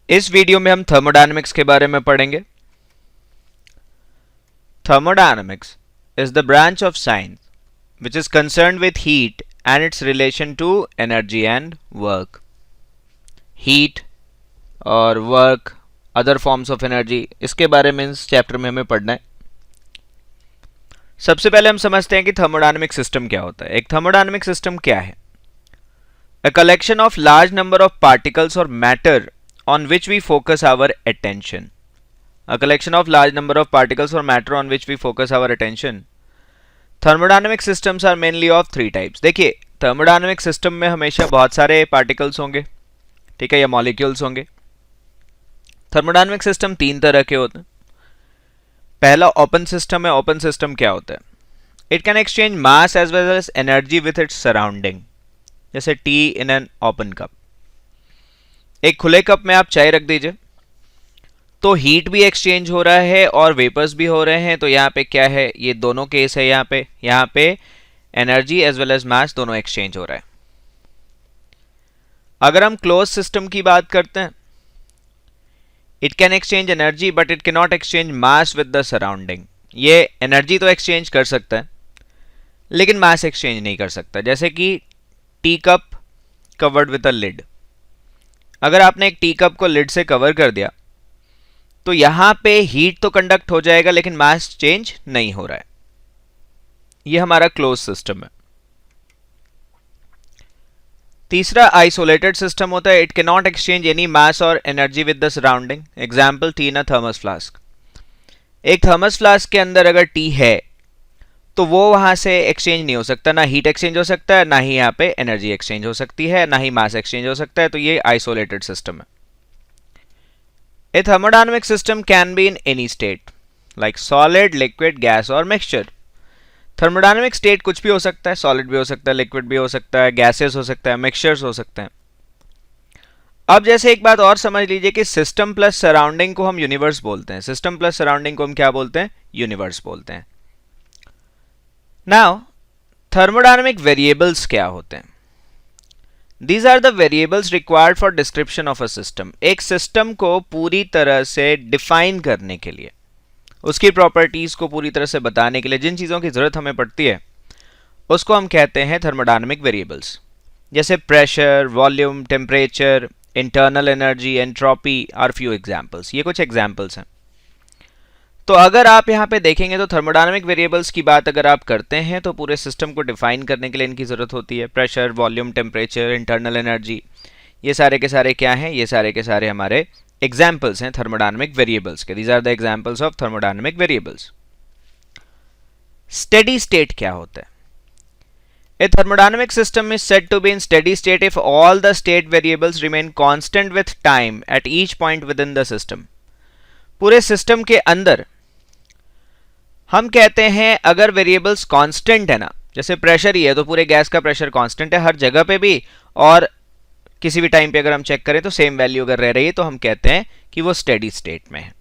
इस वीडियो में हम थर्मोडायनेमिक्स के बारे में पढ़ेंगे। Thermodynamics is the branch of science which is concerned with heat and its relation to energy and work. Heat और work, other forms of energy, इसके बारे में इस चैप्टर में हमें पढ़ना है। सबसे पहले हम समझते हैं कि थर्मोडायनेमिक सिस्टम क्या होता है। एक थर्मोडायनेमिक सिस्टम क्या है? A collection of large number of particles or matter on which we focus our attention. A collection of large number of particles or matter on which we focus our attention. Thermodynamic systems are mainly of three types. देखिए, thermodynamic system में हमेशा बहुत सारे particles होंगे, ठीक है, या molecules होंगे। थर्मोडायनेमिक सिस्टम तीन तरह के होते हैं। पहला ओपन सिस्टम है। ओपन सिस्टम क्या होता है? It can exchange mass as well as energy with its surrounding, जैसे tea in an open cup. एक खुले कप में आप चाय रख दीजिए तो हीट भी एक्सचेंज हो रहा है और वेपर्स भी हो रहे हैं। तो यहाँ पे क्या है, ये दोनों केस है। यहाँ पे energy as well as mass दोनों एक्सचेंज हो रहा है। अगर हम क्लोज सिस्टम की बात करते हैं, it can exchange energy but it can not exchange mass with the surrounding. ये एनर्जी तो एक्सचेंज कर सकता है लेकिन मास एक्सचेंज नहीं कर सकता। जैसे कि tea cup covered with a lid. अगर आपने एक टी कप को लिड से कवर कर दिया तो यहां पे हीट तो कंडक्ट हो जाएगा लेकिन मास चेंज नहीं हो रहा है। यह हमारा क्लोज सिस्टम है। तीसरा आइसोलेटेड सिस्टम होता है। It can not exchange any mass or energy with the surrounding. Example, tea in a thermos flask. एक थर्मस फ्लास्क के अंदर अगर टी है तो वो वहां से एक्सचेंज नहीं हो सकता। ना हीट एक्सचेंज हो सकता है, ना ही यहाँ पे एनर्जी एक्सचेंज हो सकती है, ना ही मास एक्सचेंज हो सकता है। तो ये आइसोलेटेड सिस्टम है। A thermodynamic system can be in any state, like solid, liquid, gas और mixture. थर्मोडायनेमिक स्टेट कुछ भी हो सकता है, सॉलिड भी हो सकता है, लिक्विड भी हो सकता है, गैसेस हो सकता है, मिक्सचर्स हो सकते हैं। अब जैसे एक बात और समझ लीजिए कि सिस्टम प्लस सराउंडिंग को हम यूनिवर्स बोलते हैं। सिस्टम प्लस सराउंडिंग को हम क्या बोलते हैं? यूनिवर्स बोलते हैं। नाउ थर्मोडायनेमिक वेरिएबल्स क्या होते हैं? These are the variables required for description of a system. एक सिस्टम को पूरी तरह से डिफाइन करने के लिए, उसकी प्रॉपर्टीज को पूरी तरह से बताने के लिए जिन चीज़ों की जरूरत हमें पड़ती है उसको हम कहते हैं थर्मोडायनेमिक वेरिएबल्स। जैसे pressure, volume, temperature, internal energy, entropy are few examples. ये कुछ एग्जाम्पल्स हैं। तो अगर आप यहाँ पे देखेंगे तो थर्मोडायनेमिक वेरिएबल्स की बात अगर आप करते हैं तो पूरे सिस्टम को डिफाइन करने के लिए इनकी ज़रूरत होती है। Pressure, volume, temperature, internal energy, ये सारे के सारे क्या हैं? ये सारे के सारे हमारे एग्जाम्पल्स हैं थर्मोडायनेमिक वेरिएबल्स के। These are the examples of thermodynamic variables. Steady state क्या होता है? A thermodynamic system is said to be in steady state if all the state variables remain constant with time at each point within the system. पूरे system के अंदर हम कहते हैं अगर वेरिएबल्स कांस्टेंट है ना, जैसे प्रेशर ही है तो पूरे गैस का प्रेशर कांस्टेंट है हर जगह पे भी, और किसी भी टाइम पे अगर हम चेक करें तो सेम वैल्यू अगर रह रही है तो हम कहते हैं कि वो स्टेडी स्टेट में है।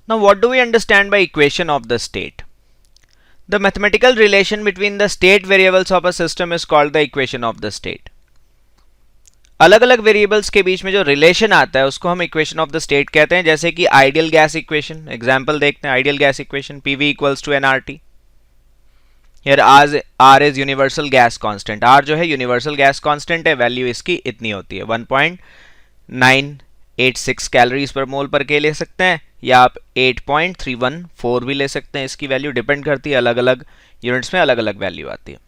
Now what do we understand by equation of the state? The mathematical relation between the state variables of a system is called the equation of the state. अलग अलग वेरिएबल्स के बीच में जो रिलेशन आता है उसको हम इक्वेशन ऑफ द स्टेट कहते हैं। जैसे कि आइडियल गैस इक्वेशन। एग्जांपल देखते हैं। Ideal gas equation, PV equals to nRT। Here R is universal gas constant. R जो है यूनिवर्सल गैस कांस्टेंट है, वैल्यू इसकी इतनी होती है 1.986 कैलोरीज पर मोल पर के ले सकते हैं, या आप 8.314 भी ले सकते हैं। इसकी वैल्यू डिपेंड करती है, अलग अलग यूनिट्स में अलग अलग वैल्यू आती है।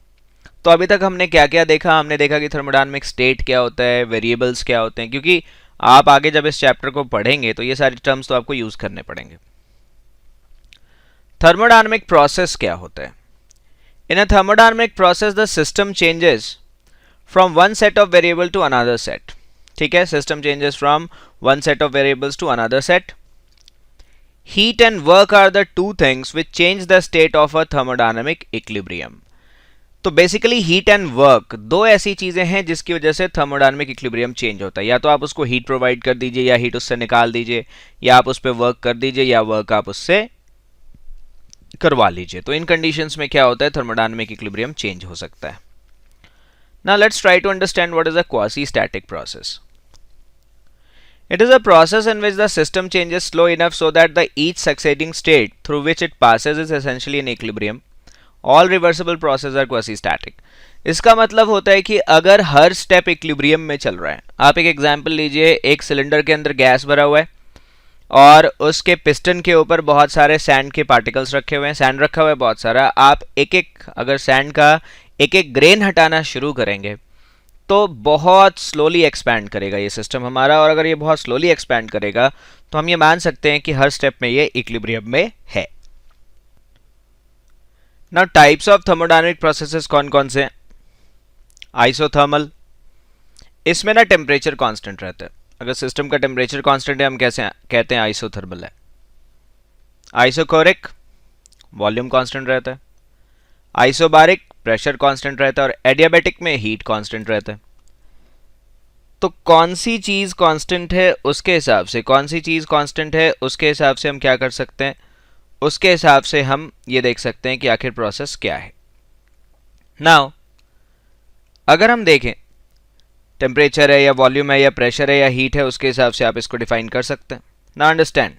तो अभी तक हमने क्या क्या देखा? हमने देखा कि थर्मोडायनेमिक स्टेट क्या होता है, वेरिएबल्स क्या होते हैं, क्योंकि आप आगे जब इस चैप्टर को पढ़ेंगे तो ये सारी टर्म्स तो आपको यूज करने पड़ेंगे। थर्मोडायनेमिक प्रोसेस क्या होता है? In a thermodynamic process the system changes from one set of variable to another set. ठीक है, system changes from one set of variables to another set. Heat and work are the two things which change the state of a thermodynamic equilibrium. तो basically heat and work दो ऐसी चीजें हैं जिसकी वजह से थर्मोडायनेमिक इक्विलिब्रियम चेंज होता है। या तो आप उसको हीट प्रोवाइड कर दीजिए या हीट उससे निकाल दीजिए, या आप उस पर वर्क कर दीजिए या वर्क आप उससे करवा लीजिए। तो इन कंडीशंस में क्या होता है? थर्मोडायनेमिक इक्विलिब्रियम चेंज हो सकता है। Now let's try to understand what is a quasi static process. It is a process in which the system changes slow enough so that the each succeeding state through which it passes is essentially in equilibrium. All reversible processes are quasi-static. इसका मतलब होता है कि अगर हर step equilibrium में चल रहा है, आप एक एग्जांपल लीजिए, एक सिलेंडर के अंदर गैस भरा हुआ है और उसके पिस्टन के ऊपर बहुत सारे सैंड के पार्टिकल्स रखे हुए हैं, सैंड रखा हुआ है बहुत सारा। आप एक एक अगर सैंड का एक एक ग्रेन हटाना शुरू करेंगे तो बहुत स्लोली एक्सपैंड करेगा ये सिस्टम हमारा, और अगर ये बहुत स्लोली एक्सपैंड करेगा तो हम ये मान सकते हैं कि हर स्टेप में ये इक्विलिब्रियम में है। Now types of thermodynamic processes कौन कौन से हैं? आइसोथर्मल, इसमें ना टेम्परेचर कांस्टेंट रहता है। अगर सिस्टम का टेम्परेचर कांस्टेंट है हम कैसे कहते हैं आइसोथर्मल है। आइसोकोरिक, वॉल्यूम कांस्टेंट रहता है। आइसोबारिक, प्रेशर कांस्टेंट रहता है। और एडियाबेटिक में हीट कांस्टेंट रहता है। तो कौन सी चीज कांस्टेंट है उसके हिसाब से, कौन सी चीज कांस्टेंट है उसके हिसाब से हम क्या कर सकते हैं, उसके हिसाब से हम ये देख सकते हैं कि आखिर प्रोसेस क्या है। नाउ अगर हम देखें टेम्परेचर है या वॉल्यूम है या प्रेशर है या हीट है, उसके हिसाब से आप इसको डिफाइन कर सकते हैं। Now understand,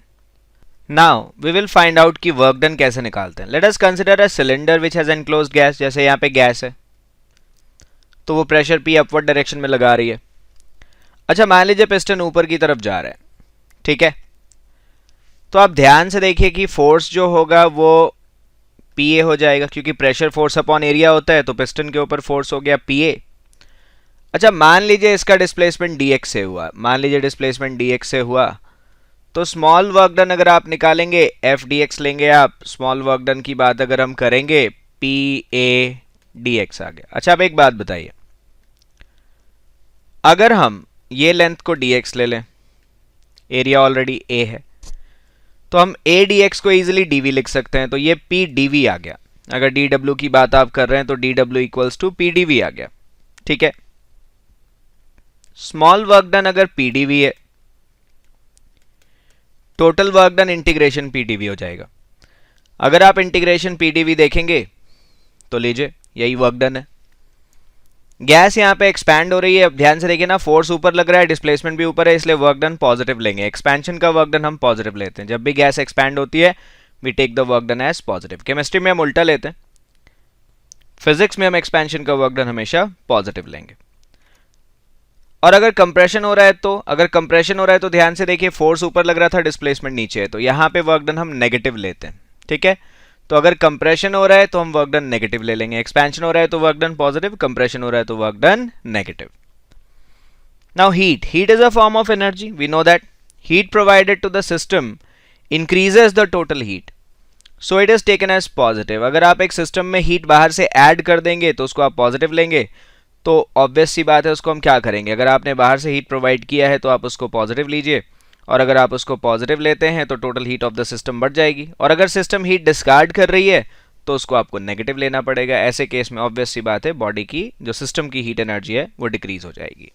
now we will find out कि वर्क डन कैसे निकालते हैं। Let us consider a cylinder which has enclosed gas. जैसे यहाँ पे गैस है तो वो प्रेशर पी अपवर्ड डायरेक्शन में लगा रही है। अच्छा, मान लीजिए पिस्टन ऊपर की तरफ जा रहा है, ठीक है, तो आप ध्यान से देखिए कि फोर्स जो होगा वो पी ए हो जाएगा, क्योंकि प्रेशर फोर्स अपॉन एरिया होता है, तो पिस्टन के ऊपर फोर्स हो गया पी ए। अच्छा, मान लीजिए इसका डिस्प्लेसमेंट डी एक्स से हुआ, मान लीजिए डिस्प्लेसमेंट डी एक्स से हुआ, तो स्मॉल वर्क डन अगर आप निकालेंगे एफ डी एक्स लेंगे आप, स्मॉल वर्क डन की बात अगर हम करेंगे पी ए डी एक्स आ गया। अच्छा, अब एक बात बताइए, अगर हम ये लेंथ को डी एक्स ले लें, एरिया ऑलरेडी ए है, तो हम ए डी एक्स को इजिली डीवी लिख सकते हैं, तो ये पी डीवी आ गया। अगर डी डब्ल्यू की बात आप कर रहे हैं तो D W equals to P D V आ गया, ठीक है। स्मॉल वर्क डन अगर पी डीवी है, total work done integration P D V हो जाएगा। अगर आप इंटीग्रेशन पी डीवी देखेंगे तो लीजिए यही वर्क डन है। गैस यहाँ पे एक्सपैंड हो रही है, अब ध्यान से देखिए ना, फोर्स ऊपर लग रहा है, डिस्प्लेसमेंट भी ऊपर है, इसलिए वर्क डन पॉजिटिव लेंगे। एक्सपेंशन का वर्क डन हम पॉजिटिव लेते हैं। जब भी गैस एक्सपैंड होती है we take the work done as positive. Chemistry में हम उल्टा लेते हैं, फिजिक्स में हम एक्सपेंशन का वर्क डन हमेशा पॉजिटिव लेंगे। और अगर कंप्रेशन हो रहा है तो, अगर कंप्रेशन हो रहा है तो ध्यान से देखिए, फोर्स ऊपर लग रहा था, डिस्प्लेसमेंट नीचे है, तो यहाँ पे वर्क डन हम नेगेटिव लेते हैं, ठीक है। तो अगर कंप्रेशन हो रहा है तो हम वर्क डन नेगेटिव ले लेंगे, एक्सपेंशन हो रहा है तो वर्क डन पॉजिटिव, कंप्रेशन हो रहा है तो work done negative. Now heat, heat is a form of energy, we know that. Heat provided to the system increases the total heat, so it is taken as positive. अगर आप एक system में heat बाहर से add कर देंगे तो उसको आप पॉजिटिव लेंगे, तो ऑब्वियस सी बात है उसको हम क्या करेंगे, अगर आपने बाहर से हीट प्रोवाइड किया है तो आप उसको पॉजिटिव लीजिए, और अगर आप उसको पॉजिटिव लेते हैं तो total heat of the system बढ़ जाएगी। और अगर सिस्टम हीट डिस्कार्ड कर रही है तो उसको आपको नेगेटिव लेना पड़ेगा। ऐसे केस में ऑब्वियस सी बात है बॉडी की जो सिस्टम की हीट एनर्जी है वो डिक्रीज हो जाएगी।